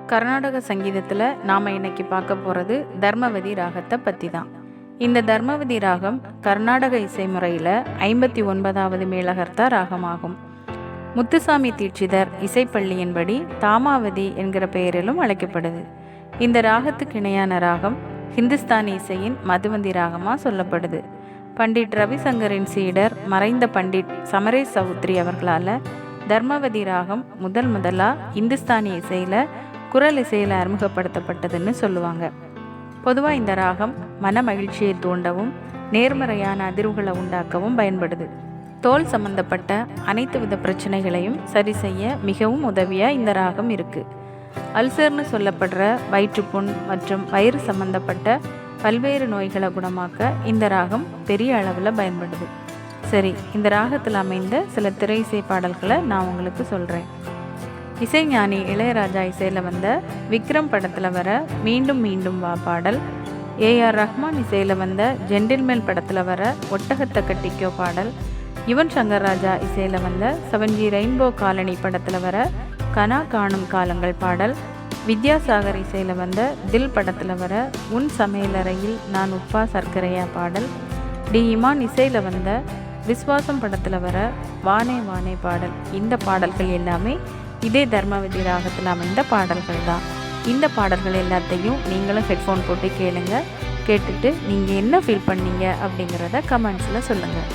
கர்நாடக சங்கீதத்தில் நாம் இன்னைக்கு பார்க்க போகிறது தர்மவதி ராகத்தை பற்றி தான். இந்த தர்மவதி ராகம் கர்நாடக இசை முறையில் 59வது மேலகர்த்தா ராகமாகும். முத்துசாமி தீட்சிதர் இசைப்பள்ளியின்படி தாமாவதி என்கிற பெயரிலும் அழைக்கப்படுது. இந்த ராகத்துக்கு இணையான ராகம் ஹிந்துஸ்தானி இசையின் மதுவந்தி ராகமாக சொல்லப்படுது. பண்டிட் ரவிசங்கரின் சீடர் மறைந்த பண்டிட் சமரேஷ் சௌத்ரி அவர்களால் தர்மவதி ராகம் முதலாக இந்துஸ்தானி இசையில் குரல் இசையில் அறிமுகப்படுத்தப்பட்டதுன்னு சொல்லுவாங்க. பொதுவாக இந்த ராகம் மன மகிழ்ச்சியை தூண்டவும் நேர்மறையான அதிர்வுகளை உண்டாக்கவும் பயன்படுது. தோல் சம்பந்தப்பட்ட அனைத்து வித பிரச்சனைகளையும் சரி செய்ய மிகவும் உதவியாக இந்த ராகம் இருக்குது. அல்சர்னு சொல்லப்படுற வயிற்றுப்புண் மற்றும் வயிறு சம்பந்தப்பட்ட பல்வேறு நோய்களை குணமாக்க இந்த ராகம் பெரிய அளவில் பயன்படுது. சரி, இந்த ராகத்தில் அமைந்த சில திரை இசை பாடல்களை நான் உங்களுக்கு சொல்கிறேன். இசைஞானி இளையராஜா இசையில் வந்த விக்ரம் படத்தில் வர மீண்டும் மீண்டும் வா பாடல், ஏஆர் ரஹ்மான் இசையில் வந்த ஜென்டில்மேன் படத்தில் வர ஒட்டகத்தை கட்டிக்கோ பாடல், யுவன் சங்கர் ராஜா இசையில் வந்த 7G ரெயின்போ காலனி படத்தில் வர கனா காணும் காலங்கள் பாடல், வித்யாசாகர் இசையில் வந்த தில் படத்தில் வர உன் சமையலறையில் நான் உப்பா சர்க்கரையா பாடல், டி இமான் இசையில் வந்த விஸ்வாசம் படத்தில் வர வானே வானே பாடல். இந்த பாடல்கள் எல்லாமே இதே தர்மவதி ராகத்தில் அமைந்த பாடல்கள் தான். இந்த பாடல்கள் எல்லாத்தையும் நீங்களும் ஹெட்ஃபோன் போட்டு கேளுங்க. கேட்டுட்டு நீங்கள் என்ன ஃபீல் பண்ணீங்க அப்படிங்கிறத கமெண்ட்ஸில் சொல்லுங்கள்.